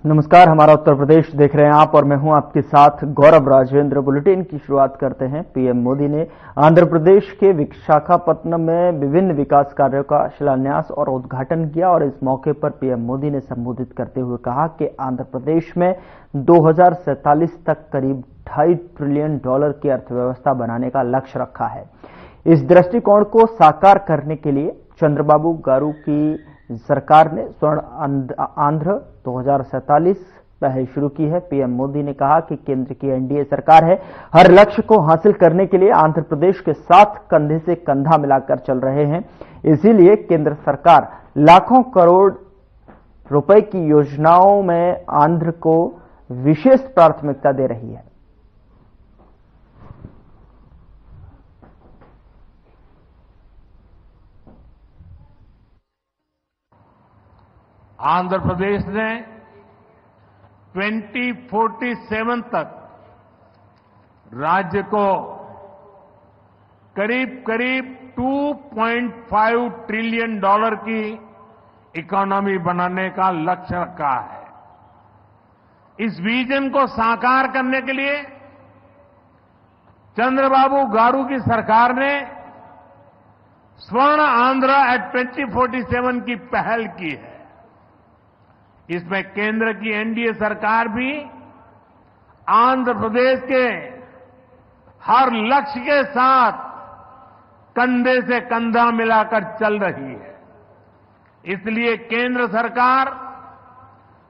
नमस्कार, हमारा उत्तर प्रदेश देख रहे हैं आप और मैं हूं आपके साथ गौरव राजेंद्र। बुलेटिन की शुरुआत करते हैं। पीएम मोदी ने आंध्र प्रदेश के विशाखापत्तनम में विभिन्न विकास कार्यों का शिलान्यास और उद्घाटन किया और इस मौके पर पीएम मोदी ने संबोधित करते हुए कहा कि आंध्र प्रदेश में 2047 तक करीब $2.5 ट्रिलियन की अर्थव्यवस्था बनाने का लक्ष्य रखा है। इस दृष्टिकोण को साकार करने के लिए चंद्रबाबू गारू की सरकार ने स्वर्ण आंध्र 2047 पहल शुरू की है। पीएम मोदी ने कहा कि केंद्र की एनडीए सरकार है, हर लक्ष्य को हासिल करने के लिए आंध्र प्रदेश के साथ कंधे से कंधा मिलाकर चल रहे हैं। इसीलिए केंद्र सरकार लाखों करोड़ रुपए की योजनाओं में आंध्र को विशेष प्राथमिकता दे रही है। आंध्र प्रदेश ने 2047 तक राज्य को करीब करीब $2.5 ट्रिलियन की इकोनॉमी बनाने का लक्ष्य रखा है। इस विजन को साकार करने के लिए चंद्रबाबू गारू की सरकार ने स्वर्ण आंध्र एट 2047 की पहल की है। इसमें केंद्र की एनडीए सरकार भी आंध्र प्रदेश के हर लक्ष्य के साथ कंधे से कंधा मिलाकर चल रही है। इसलिए केंद्र सरकार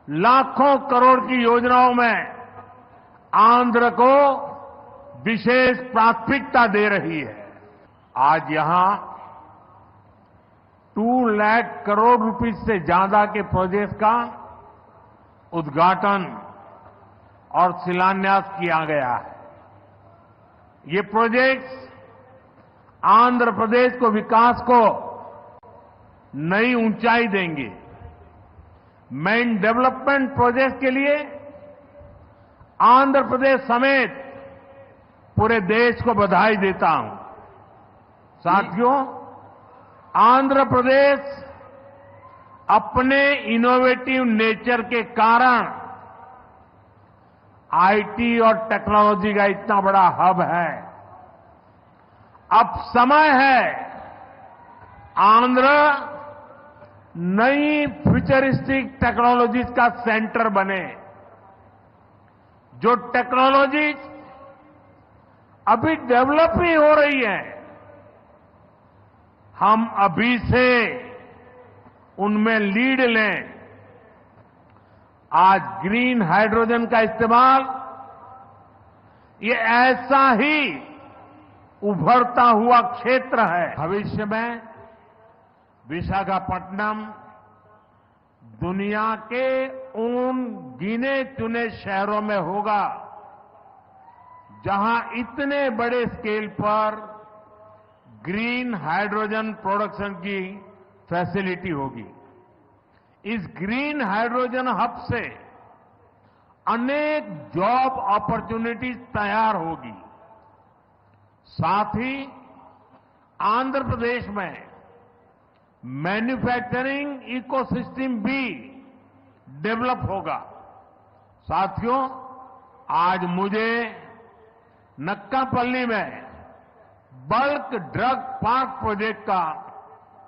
लाखों करोड़ की योजनाओं में आंध्र को विशेष प्राथमिकता दे रही है। आज यहां 2 लाख करोड़ रुपए से ज्यादा के प्रोजेक्ट का उद्घाटन और शिलान्यास किया गया है। ये प्रोजेक्ट्स आंध्र प्रदेश को विकास को नई ऊंचाई देंगे। मैं इन डेवलपमेंट प्रोजेक्ट के लिए आंध्र प्रदेश समेत पूरे देश को बधाई देता हूं। साथियों, आंध्र प्रदेश अपने इनोवेटिव नेचर के कारण आईटी और टेक्नोलॉजी का इतना बड़ा हब है। अब समय है आंध्र नई फ्यूचरिस्टिक टेक्नोलॉजीज का सेंटर बने। जो टेक्नोलॉजीज अभी डेवलप ही हो रही है, हम अभी से उनमें लीड लें। आज ग्रीन हाइड्रोजन का इस्तेमाल ये ऐसा ही उभरता हुआ क्षेत्र है। भविष्य में विशाखापट्टनम दुनिया के उन गिने चुने शहरों में होगा जहां इतने बड़े स्केल पर ग्रीन हाइड्रोजन प्रोडक्शन की फैसिलिटी होगी। इस ग्रीन हाइड्रोजन हब से अनेक जॉब अपॉर्चुनिटीज तैयार होगी। साथ ही आंध्र प्रदेश में मैन्युफैक्चरिंग इकोसिस्टम भी डेवलप होगा। साथियों, आज मुझे नक्कापल्ली में बल्क ड्रग पार्क प्रोजेक्ट का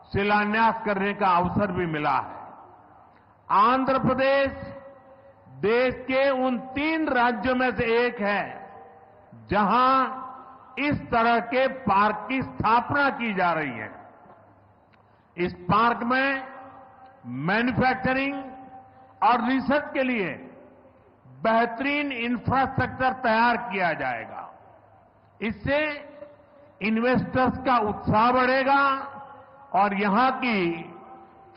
शिलान्यास करने का अवसर भी मिला है। आंध्र प्रदेश देश के उन 3 राज्यों में से एक है जहां इस तरह के पार्क की स्थापना की जा रही है। इस पार्क में मैन्युफैक्चरिंग और रिसर्च के लिए बेहतरीन इंफ्रास्ट्रक्चर तैयार किया जाएगा। इससे इन्वेस्टर्स का उत्साह बढ़ेगा और यहां की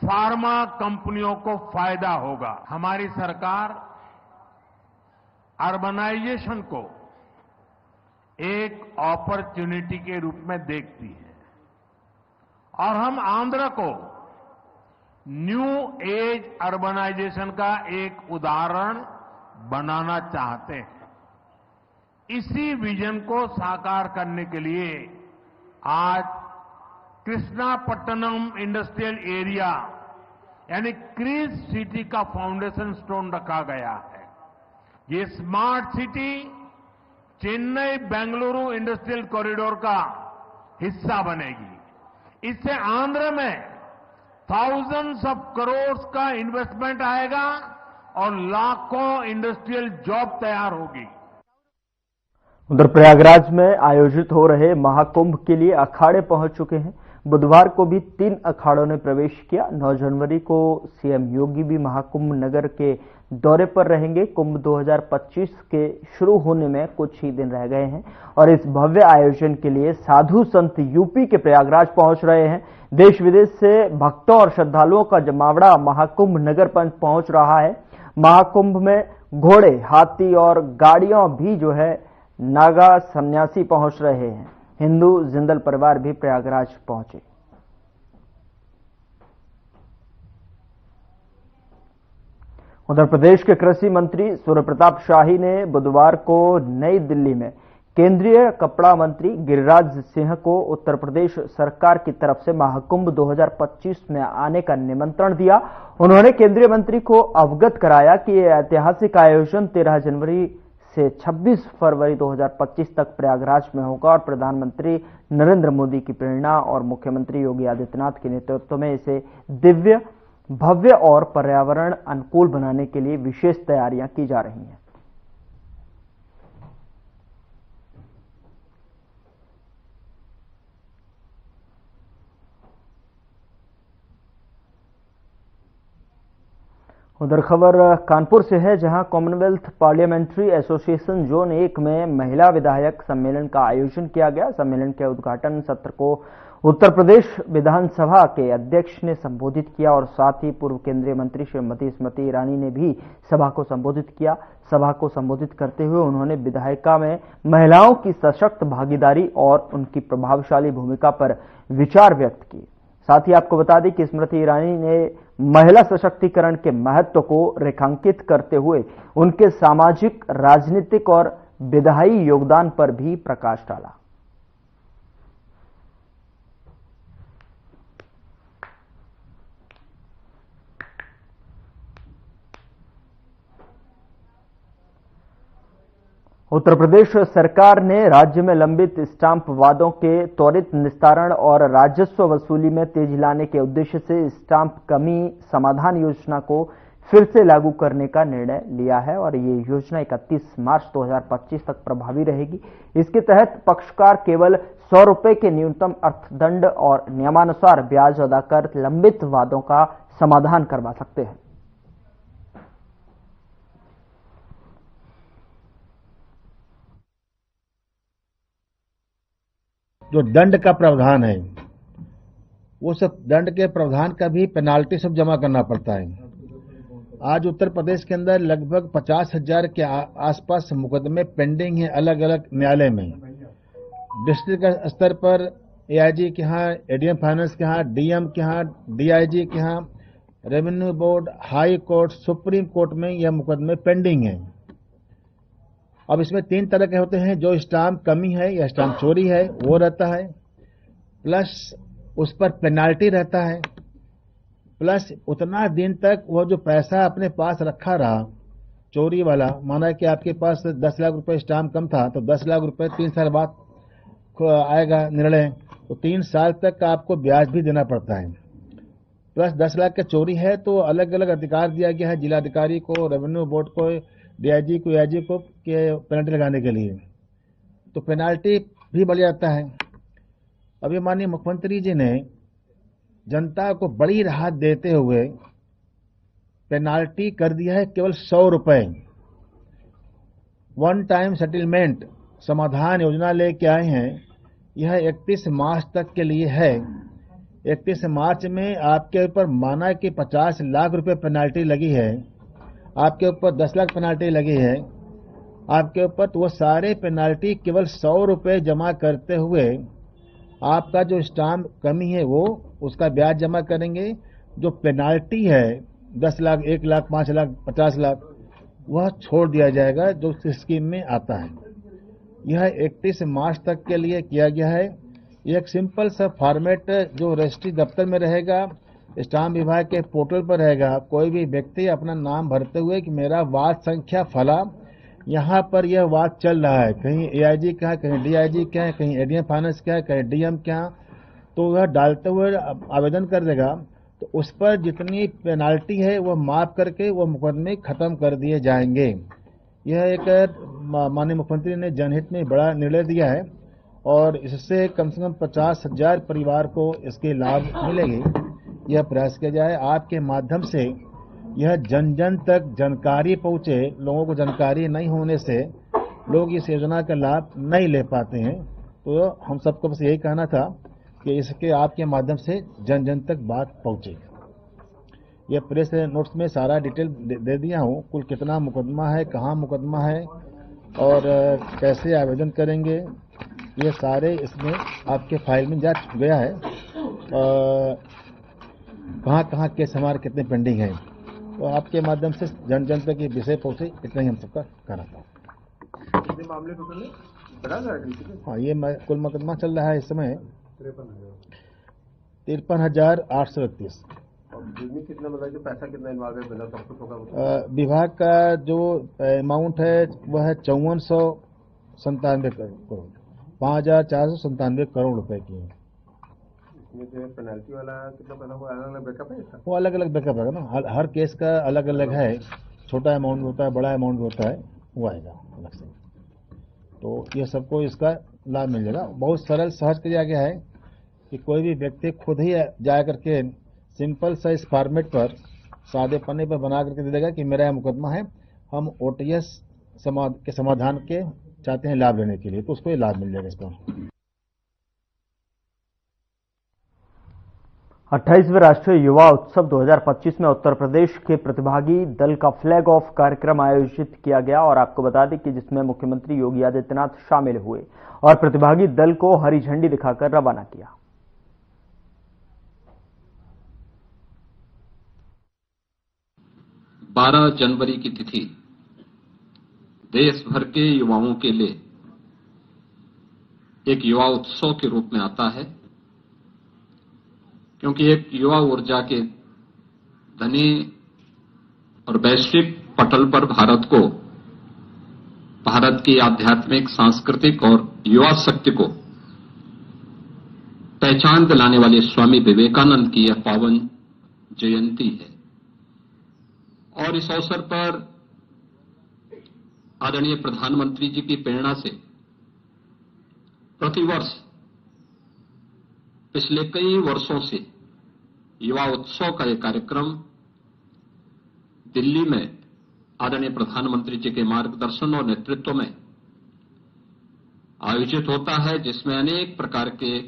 फार्मा कंपनियों को फायदा होगा। हमारी सरकार अर्बनाइजेशन को एक अपॉर्चुनिटी के रूप में देखती है और हम आंध्र को न्यू एज अर्बनाइजेशन का एक उदाहरण बनाना चाहते हैं। इसी विजन को साकार करने के लिए आज कृष्णापट्टनम इंडस्ट्रियल एरिया यानी क्रीज सिटी का फाउंडेशन स्टोन रखा गया है। ये smart city Chennai Bengaluru industrial corridor का हिस्सा बनेगी। इससे आंध्र में थाउजेंड्स ऑफ करोड़ का इन्वेस्टमेंट आएगा और लाखों इंडस्ट्रियल जॉब तैयार होगी। उधर प्रयागराज में आयोजित हो रहे महाकुंभ के लिए अखाड़े पहुंच चुके हैं। बुधवार को भी 3 अखाड़ों ने प्रवेश किया। 9 जनवरी को सीएम योगी भी महाकुंभ नगर के दौरे पर रहेंगे। कुंभ 2025 के शुरू होने में कुछ ही दिन रह गए हैं और इस भव्य आयोजन के लिए साधु संत यूपी के प्रयागराज पहुंच रहे हैं। देश विदेश से भक्तों और श्रद्धालुओं का जमावड़ा महाकुंभ नगर पर पहुंच रहा है। महाकुंभ में घोड़े, हाथी और गाड़ियां भी जो है नागा सन्यासी पहुंच रहे हैं। हिंदू जिंदल परिवार भी प्रयागराज पहुंचे। उधर प्रदेश के कृषि मंत्री सूर्य प्रताप शाही ने बुधवार को नई दिल्ली में केंद्रीय कपड़ा मंत्री गिरिराज सिंह को उत्तर प्रदेश सरकार की तरफ से महाकुंभ 2025 में आने का निमंत्रण दिया। उन्होंने केंद्रीय मंत्री को अवगत कराया कि यह ऐतिहासिक आयोजन 13 जनवरी से 26 फरवरी 2025 तक प्रयागराज में होगा और प्रधानमंत्री नरेंद्र मोदी की प्रेरणा और मुख्यमंत्री योगी आदित्यनाथ के नेतृत्व में इसे दिव्य, भव्य और पर्यावरण अनुकूल बनाने के लिए विशेष तैयारियां की जा रही हैं। उधर खबर कानपुर से है, जहां कॉमनवेल्थ पार्लियामेंट्री एसोसिएशन जोन 1 में महिला विधायक सम्मेलन का आयोजन किया गया। सम्मेलन के उद्घाटन सत्र को उत्तर प्रदेश विधानसभा के अध्यक्ष ने संबोधित किया और साथ ही पूर्व केंद्रीय मंत्री श्रीमती स्मृति ईरानी ने भी सभा को संबोधित किया। सभा को संबोधित करते हुए उन्होंने विधायिका में महिलाओं की सशक्त भागीदारी और उनकी प्रभावशाली भूमिका पर विचार व्यक्त किए। साथ ही आपको बता दें कि स्मृति ईरानी ने महिला सशक्तिकरण के महत्व को रेखांकित करते हुए उनके सामाजिक, राजनीतिक और विधायी योगदान पर भी प्रकाश डाला। उत्तर प्रदेश सरकार ने राज्य में लंबित स्टाम्प वादों के त्वरित निस्तारण और राजस्व वसूली में तेजी लाने के उद्देश्य से स्टाम्प कमी समाधान योजना को फिर से लागू करने का निर्णय लिया है और ये योजना 31 मार्च 2025 तक प्रभावी रहेगी। इसके तहत पक्षकार केवल 100 रुपए के न्यूनतम अर्थदंड और नियमानुसार ब्याज अदा कर लंबित वादों का समाधान करवा सकते हैं। जो दंड का प्रावधान है, वो सब दंड के प्रावधान का भी पेनाल्टी सब जमा करना पड़ता है। आज उत्तर प्रदेश के अंदर लगभग 50,000 के आसपास मुकदमे पेंडिंग हैं अलग अलग न्यायालय में। डिस्ट्रिक्ट स्तर पर एआईजी के यहाँ, एडीएम फाइनेंस के यहाँ, डीएम के यहाँ, डीआईजी के यहाँ, revenue board, high court, supreme court में यह मुकदमे पेंडिंग हैं। अब इसमें 3 तरह के होते हैं। जो स्टाम्प कमी है या स्टाम्प चोरी है वो रहता है, प्लस उस पर पेनाल्टी रहता है, प्लस उतना दिन तक वो जो पैसा अपने पास रखा रहा चोरी वाला, माना कि आपके पास 10 लाख रुपए स्टाम्प कम था तो 10 लाख रुपए 3 साल बाद आएगा निर्णय, तो 3 साल तक आपको ब्याज भी देना पड़ता है। प्लस 10 लाख का चोरी है तो अलग अलग अधिकार दिया गया है जिलाधिकारी को, रेवेन्यू बोर्ड को, डीआईजी को, एआईजी को के पेनल्टी लगाने के लिए, तो पेनाल्टी भी बढ़ जाता है। अभी माननीय मुख्यमंत्री जी ने जनता को बड़ी राहत देते हुए पेनाल्टी कर दिया है केवल 100 रुपए। 1 टाइम सेटलमेंट समाधान योजना लेके आए हैं। यह 31 मार्च तक के लिए है। 31 मार्च में आपके ऊपर माना कि 50 लाख रुपए पेनाल्टी लगी है, आपके ऊपर 10 लाख पेनाल्टी लगी है आपके ऊपर, तो वो सारे पेनाल्टी केवल 100 रुपए जमा करते हुए आपका जो स्टाम्प कमी है वो उसका ब्याज जमा करेंगे। जो पेनाल्टी है 10 लाख, 1 लाख, 5 लाख, 50 लाख, वह छोड़ दिया जाएगा जो स्कीम में आता है। यह 31 मार्च तक के लिए किया गया है। यह एक सिंपल सा फॉर्मेट जो रजिस्ट्री दफ्तर में रहेगा, स्टाम्प विभाग के पोर्टल पर रहेगा। कोई भी व्यक्ति अपना नाम भरते हुए कि मेरा वार्ड संख्या फला, यहाँ पर यह वार्ड चल रहा है, कहीं एआईजी क्या है, कहीं डीआईजी क्या है, कहीं एडीएम फाइनेंस क्या है, कहीं डीएम क्या, तो वह डालते हुए आवेदन कर देगा। तो उस पर जितनी पेनाल्टी है वह माफ करके वह मुकदमे खत्म कर दिए जाएंगे। यह एक माननीय मुख्यमंत्री ने जनहित में बड़ा निर्णय दिया है और इससे कम से कम 50,000 परिवार को इसके लाभ मिलेगी। यह प्रयास किया जाए आपके माध्यम से यह जन जन तक जानकारी पहुंचे। लोगों को जानकारी नहीं होने से लोग इस योजना का लाभ नहीं ले पाते हैं। तो हम सबको बस यही कहना था कि इसके आपके माध्यम से जन जन तक बात पहुंचे। यह प्रेस नोट्स में सारा डिटेल दे दिया हूं, कुल कितना मुकदमा है, कहां मुकदमा है और कैसे आवेदन करेंगे, ये सारे इसमें आपके फाइल में जा गया है। कहां कहां केस हमारे कितने पेंडिंग हैं, तो आपके माध्यम से जन जन तक ये विषय पहुंचे, इतना ही हम सबका कहना था। कितने मामले टोटल है? हाँ, ये कुल मुकदमा चल रहा है इस समय 53,831। और कितना मतलब जो पैसा कितना इन्वॉल्व है, बिना सब कुछ होगा? विभाग का जो अमाउंट है वह है 5497 करोड़, 5,497 करोड़ रुपए की है। इसमें जो पेनल्टी वाला कितना पैसा हुआ, अलग अलग बैकअप है इसका? वो अलग अलग बैकअप है ना, हर केस का अलग अलग है। छोटा अमाउंट होता है, बड़ा अमाउंट होता है, वो आएगा अलग से। तो ये सबको इसका लाभ मिल जाएगा। बहुत सरल सहज किया गया है कि कोई भी व्यक्ति खुद ही जा करके सिंपल सा इस फॉर्मेट पर सादे पन्ने पर बना करके दे देगा कि मेरा यह मुकदमा है, हम ओटीएस के समाधान के चाहते हैं लाभ लेने के लिए, तो उसको ये लाभ मिल जाएगा इसका। 28वें राष्ट्रीय युवा उत्सव 2025 में उत्तर प्रदेश के प्रतिभागी दल का फ्लैग ऑफ कार्यक्रम आयोजित किया गया और आपको बता दें कि जिसमें मुख्यमंत्री योगी आदित्यनाथ शामिल हुए और प्रतिभागी दल को हरी झंडी दिखाकर रवाना किया। बारह जनवरी की तिथि देश भर के युवाओं के लिए एक युवा उत्सव के रूप में आता है, क्योंकि एक युवा ऊर्जा के धनी और वैश्विक पटल पर भारत को, भारत की आध्यात्मिक, सांस्कृतिक और युवा शक्ति को पहचान दिलाने वाले स्वामी विवेकानंद की यह पावन जयंती है। और इस अवसर पर आदरणीय प्रधानमंत्री जी की प्रेरणा से प्रतिवर्ष पिछले कई वर्षों से युवा उत्सव का एक कार्यक्रम दिल्ली में आदरणीय प्रधानमंत्री जी के मार्गदर्शन और नेतृत्व में आयोजित होता है, जिसमें अनेक प्रकार के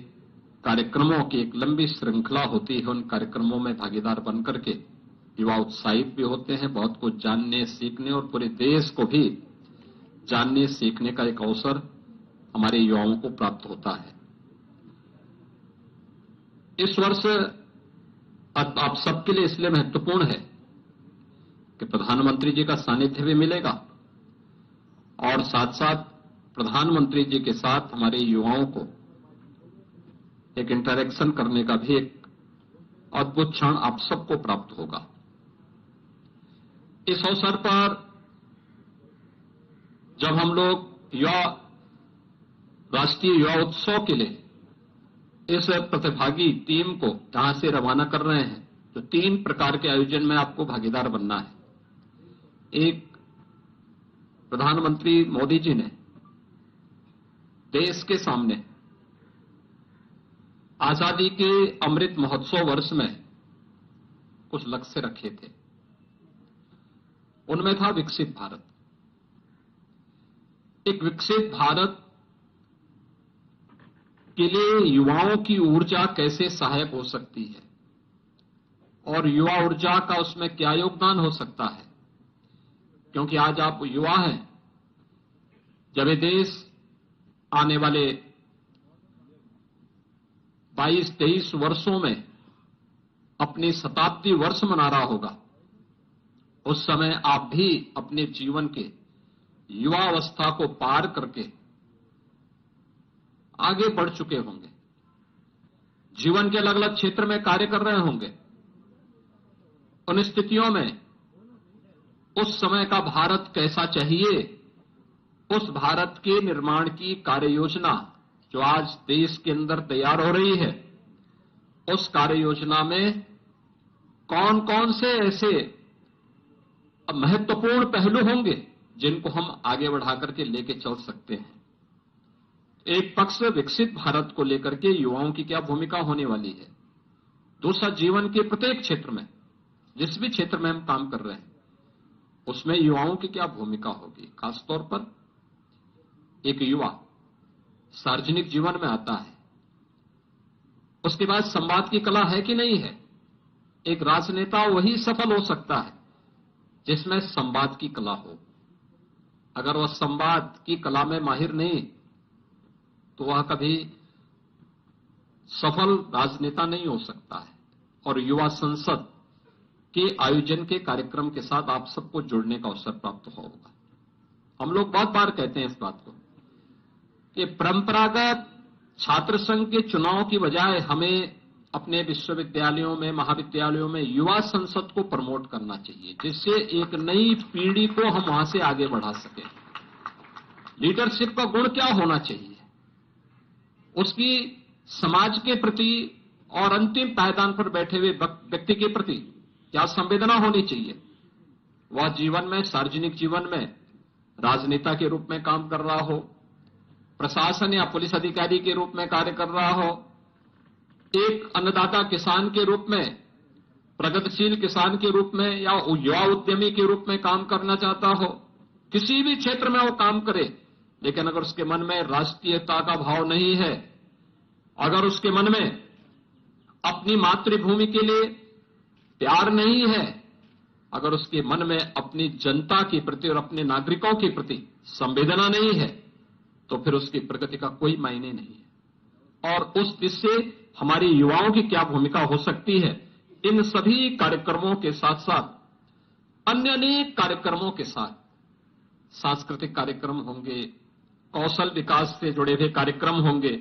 कार्यक्रमों की एक लंबी श्रृंखला होती है। उन कार्यक्रमों में भागीदार बनकर के युवा उत्साहित भी होते हैं, बहुत कुछ जानने, सीखने और पूरे देश को भी जानने, सीखने का एक अवसर हमारे युवाओं को प्राप्त होता है। इस वर्ष आप सबके लिए इसलिए महत्वपूर्ण है कि प्रधानमंत्री जी का सानिध्य भी मिलेगा और साथ साथ प्रधानमंत्री जी के साथ हमारे युवाओं को एक इंटरैक्शन करने का भी एक अद्भुत क्षण आप सबको प्राप्त होगा। इस अवसर पर जब हम लोग राष्ट्रीय युवा उत्सव के लिए इस प्रतिभागी टीम को यहां से रवाना कर रहे हैं, तो 3 प्रकार के आयोजन में आपको भागीदार बनना है। एक, प्रधानमंत्री मोदी जी ने देश के सामने आजादी के अमृत महोत्सव वर्ष में कुछ लक्ष्य रखे थे। उनमें था विकसित भारत। एक विकसित भारत के लिए युवाओं की ऊर्जा कैसे सहायक हो सकती है और युवा ऊर्जा का उसमें क्या योगदान हो सकता है, क्योंकि आज आप युवा हैं। जब ये देश आने वाले 22-23 वर्षों में अपनी शताब्दी वर्ष मना रहा होगा, उस समय आप भी अपने जीवन के युवा अवस्था को पार करके आगे बढ़ चुके होंगे, जीवन के अलग अलग क्षेत्र में कार्य कर रहे होंगे उन स्थितियों में उस समय का भारत कैसा चाहिए, उस भारत के निर्माण की कार्य योजना जो आज देश के अंदर तैयार हो रही है, उस कार्य योजना में कौन कौन से ऐसे महत्वपूर्ण पहलू होंगे जिनको हम आगे बढ़ा करके लेके चल सकते हैं। एक पक्ष विकसित भारत को लेकर के युवाओं की क्या भूमिका होने वाली है, दूसरा जीवन के प्रत्येक क्षेत्र में, जिस भी क्षेत्र में हम काम कर रहे हैं उसमें युवाओं की क्या भूमिका होगी। खासतौर पर एक युवा सार्वजनिक जीवन में आता है, उसके बाद संवाद की कला है कि नहीं है। एक राजनेता वही सफल हो सकता है जिसमें संवाद की कला हो। अगर वह संवाद की कला में माहिर नहीं तो वह कभी सफल राजनेता नहीं हो सकता है। और युवा संसद के आयोजन के कार्यक्रम के साथ आप सबको जुड़ने का अवसर प्राप्त होगा। हम लोग बहुत बार कहते हैं इस बात को कि परंपरागत छात्र संघ के चुनाव की बजाय हमें अपने विश्वविद्यालयों में, महाविद्यालयों में युवा संसद को प्रमोट करना चाहिए, जिससे एक नई पीढ़ी को हम वहां से आगे बढ़ा सकें। लीडरशिप का गुण क्या होना चाहिए, उसकी समाज के प्रति और अंतिम पायदान पर बैठे हुए व्यक्ति के प्रति क्या संवेदना होनी चाहिए। वह जीवन में, सार्वजनिक जीवन में राजनेता के रूप में काम कर रहा हो, प्रशासन या पुलिस अधिकारी के रूप में कार्य कर रहा हो, एक अन्नदाता किसान के रूप में, प्रगतिशील किसान के रूप में या युवा उद्यमी के रूप में काम करना चाहता हो, किसी भी क्षेत्र में वो काम करे, लेकिन अगर उसके मन में राष्ट्रीयता का भाव नहीं है, अगर उसके मन में अपनी मातृभूमि के लिए प्यार नहीं है, अगर उसके मन में अपनी जनता के प्रति और अपने नागरिकों के प्रति संवेदना नहीं है, तो फिर उसकी प्रगति का कोई मायने नहीं है। और उस दिशा से हमारी युवाओं की क्या भूमिका हो सकती है, इन सभी कार्यक्रमों के साथ साथ अन्य अनेक कार्यक्रमों के साथ सांस्कृतिक कार्यक्रम होंगे, कौशल विकास से जुड़े हुए कार्यक्रम होंगे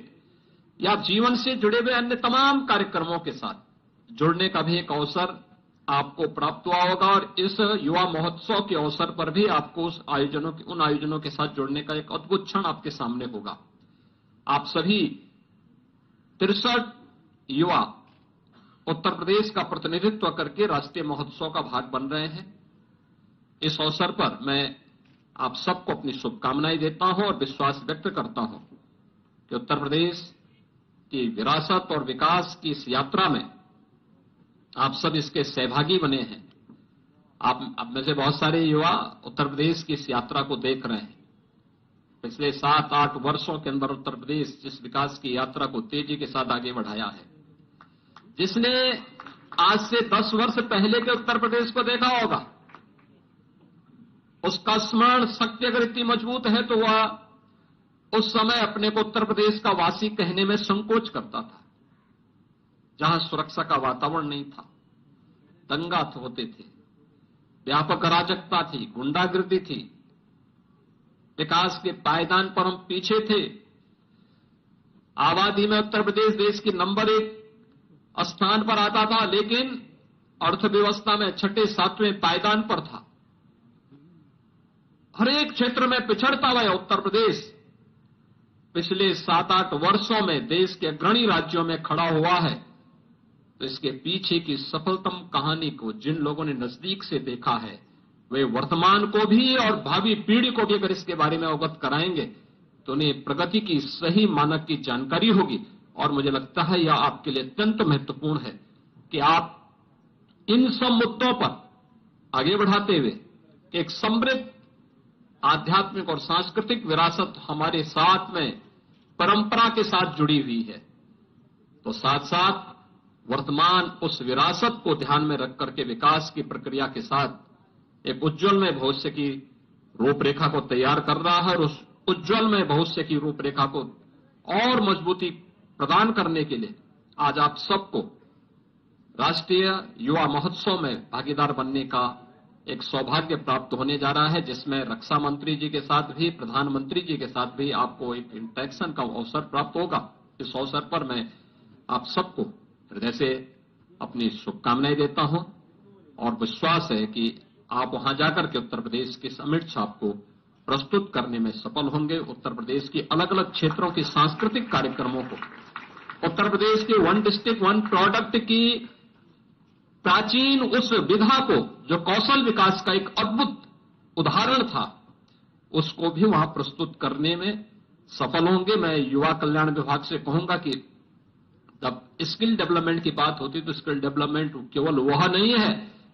या जीवन से जुड़े हुए अन्य तमाम कार्यक्रमों के साथ जुड़ने का भी एक अवसर आपको प्राप्त हुआ होगा। और इस युवा महोत्सव के अवसर पर भी आपको उन आयोजनों के साथ जुड़ने का एक अद्भुत क्षण आपके सामने होगा। आप सभी 63 युवा उत्तर प्रदेश का प्रतिनिधित्व करके राष्ट्रीय महोत्सव का भाग बन रहे हैं। इस अवसर पर मैं आप सबको अपनी शुभकामनाएं देता हूं और विश्वास व्यक्त करता हूं कि उत्तर प्रदेश की विरासत और विकास की इस यात्रा में आप सब इसके सहभागी बने हैं। आप में से बहुत सारे युवा उत्तर प्रदेश की इस यात्रा को देख रहे हैं। पिछले 7-8 वर्षों के अंदर उत्तर प्रदेश जिस विकास की यात्रा को तेजी के साथ आगे बढ़ाया है, जिसने आज से 10 वर्ष पहले के उत्तर प्रदेश को देखा होगा, उसका स्मरण शक्ति अगर इतनी मजबूत है तो वह उस समय अपने को उत्तर प्रदेश का वासी कहने में संकोच करता था। जहां सुरक्षा का वातावरण नहीं था, दंगा होते थे, व्यापक अराजकता थी, गुंडागिर्दी थी, विकास के पायदान पर हम पीछे थे। आबादी में उत्तर प्रदेश देश की नंबर 1 स्थान पर आता था, लेकिन अर्थव्यवस्था में 6-7वें पायदान पर था। हर एक क्षेत्र में पिछड़ता हुआ उत्तर प्रदेश पिछले 7-8 वर्षों में देश के अग्रणी राज्यों में खड़ा हुआ है। तो इसके पीछे की सफलतम कहानी को जिन लोगों ने नजदीक से देखा है, वे वर्तमान को भी और भावी पीढ़ी को भी अगर इसके बारे में अवगत कराएंगे तो उन्हें प्रगति की सही मानक की जानकारी होगी। और मुझे लगता है यह आपके लिए अत्यंत महत्वपूर्ण है कि आप इन सब मुद्दों पर आगे बढ़ाते हुए एक समृद्ध आध्यात्मिक और सांस्कृतिक विरासत हमारे साथ में परंपरा के साथ जुड़ी हुई है, तो साथ साथ वर्तमान उस विरासत को ध्यान में रख करके विकास की प्रक्रिया के साथ एक उज्जवलमय भविष्य की रूपरेखा को तैयार कर रहा है। और उस उज्जवलमय भविष्य की रूपरेखा को और मजबूती प्रदान करने के लिए आज आप सबको राष्ट्रीय युवा महोत्सव में भागीदार बनने का एक सौभाग्य प्राप्त होने जा रहा है, जिसमें रक्षा मंत्री जी के साथ भी, प्रधानमंत्री जी के साथ भी आपको एक इंटरेक्शन का अवसर प्राप्त होगा। इस अवसर पर मैं आप सबको हृदय से अपनी शुभकामनाएं देता हूं और विश्वास है कि आप वहां जाकर के उत्तर प्रदेश के अमिट छाप को प्रस्तुत करने में सफल होंगे। उत्तर प्रदेश की अलग अलग क्षेत्रों के सांस्कृतिक कार्यक्रमों को, उत्तर प्रदेश के वन डिस्ट्रिक्ट वन प्रोडक्ट की प्राचीन उस विधा को, जो कौशल विकास का एक अद्भुत उदाहरण था, उसको भी वहां प्रस्तुत करने में सफल होंगे। मैं युवा कल्याण विभाग से कहूंगा कि जब स्किल डेवलपमेंट की बात होती तो स्किल डेवलपमेंट केवल वह नहीं है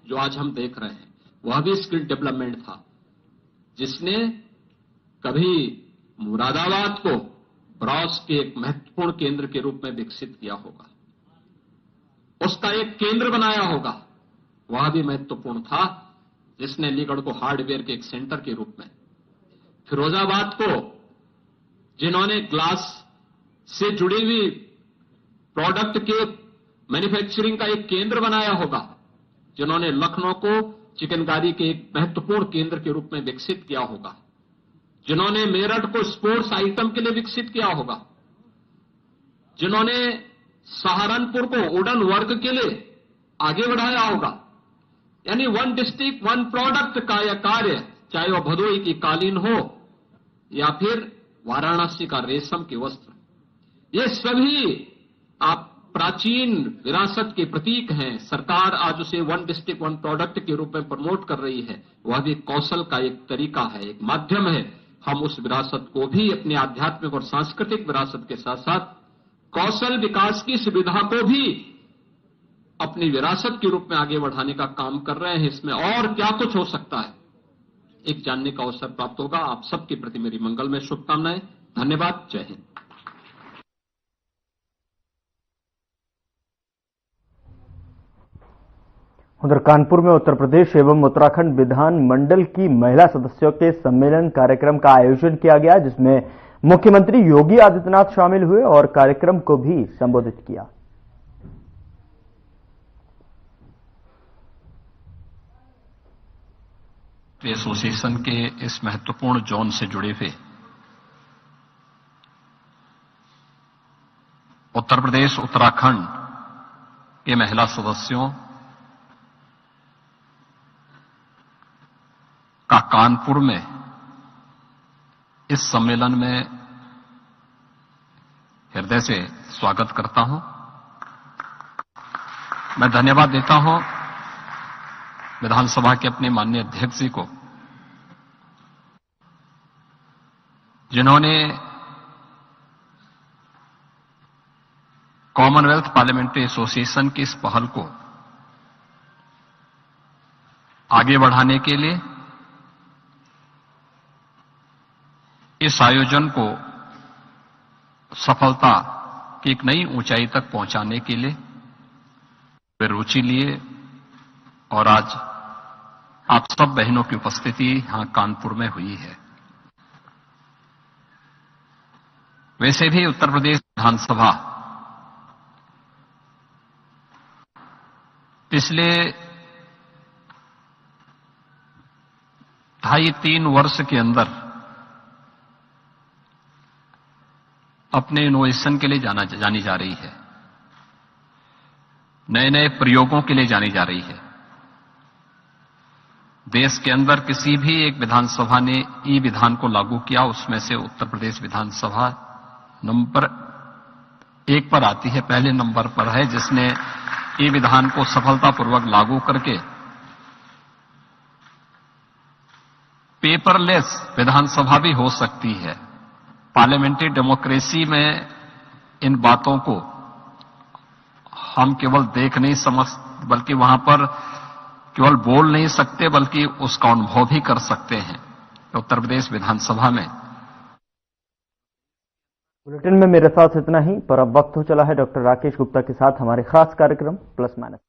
जो आज हम देख रहे हैं, वह भी स्किल डेवलपमेंट था जिसने कभी मुरादाबाद को ब्रॉस के एक महत्वपूर्ण केंद्र के रूप में विकसित किया होगा, उसका एक केंद्र बनाया होगा। वह भी महत्वपूर्ण था जिसने अलीगढ़ को हार्डवेयर के एक सेंटर के रूप में, फिरोजाबाद को जिन्होंने ग्लास से जुड़ी हुई प्रोडक्ट के मैन्युफैक्चरिंग का एक केंद्र बनाया होगा, जिन्होंने लखनऊ को चिकनकारी के एक महत्वपूर्ण केंद्र के रूप में विकसित किया होगा, जिन्होंने मेरठ को स्पोर्ट्स आइटम के लिए विकसित किया होगा, जिन्होंने सहारनपुर को वुडन वर्क के लिए आगे बढ़ाया होगा। यानी वन डिस्ट्रिक्ट वन प्रोडक्ट का यह कार्य, चाहे वह भदोही की कालीन हो या फिर वाराणसी का रेशम के वस्त्र, ये सभी आप प्राचीन विरासत के प्रतीक हैं। सरकार आज उसे वन डिस्ट्रिक्ट वन प्रोडक्ट के रूप में प्रमोट कर रही है। वह भी कौशल का एक तरीका है, एक माध्यम है। हम उस विरासत को भी अपनी आध्यात्मिक और सांस्कृतिक विरासत के साथ साथ कौशल विकास की सुविधा को भी अपनी विरासत के रूप में आगे बढ़ाने का काम कर रहे हैं। इसमें और क्या कुछ हो सकता है, एक जानने का अवसर प्राप्त होगा। आप सबके प्रति मेरी मंगल में शुभकामनाएं। धन्यवाद। जय हिंद। उधर कानपुर में उत्तर प्रदेश एवं उत्तराखंड विधान मंडल की महिला सदस्यों के सम्मेलन कार्यक्रम का आयोजन किया गया, जिसमें मुख्यमंत्री योगी आदित्यनाथ शामिल हुए और कार्यक्रम को भी संबोधित किया। एसोसिएशन के इस महत्वपूर्ण जोन से जुड़े हुए उत्तर प्रदेश उत्तराखंड के महिला सदस्यों का कानपुर में इस सम्मेलन में हृदय से स्वागत करता हूं। मैं धन्यवाद देता हूं विधानसभा के अपने माननीय अध्यक्ष जी को, जिन्होंने कॉमनवेल्थ पार्लियामेंट्री एसोसिएशन की इस पहल को आगे बढ़ाने के लिए, इस आयोजन को सफलता की एक नई ऊंचाई तक पहुंचाने के लिए वे रुचि लिए और आज आप सब बहनों की उपस्थिति यहां कानपुर में हुई है। वैसे भी उत्तर प्रदेश विधानसभा पिछले 2.5-3 वर्ष के अंदर अपने इनोवेशन के लिए जानी जा रही है, नए नए प्रयोगों के लिए जानी जा रही है। देश के अंदर किसी भी एक विधानसभा ने ई विधान को लागू किया, उसमें से उत्तर प्रदेश विधानसभा नंबर 1 पर आती है, पहले नंबर पर है, जिसने ई विधान को सफलतापूर्वक लागू करके पेपरलेस विधानसभा भी हो सकती है। पार्लियामेंट्री डेमोक्रेसी में इन बातों को हम केवल देख नहीं समझ, बल्कि वहां पर केवल बोल नहीं सकते, बल्कि उसका अनुभव भी कर सकते हैं। उत्तर प्रदेश विधानसभा में बुलेटिन में मेरे साथ इतना ही, पर अब वक्त हो चला है डॉक्टर राकेश गुप्ता के साथ हमारे खास कार्यक्रम प्लस माइनस।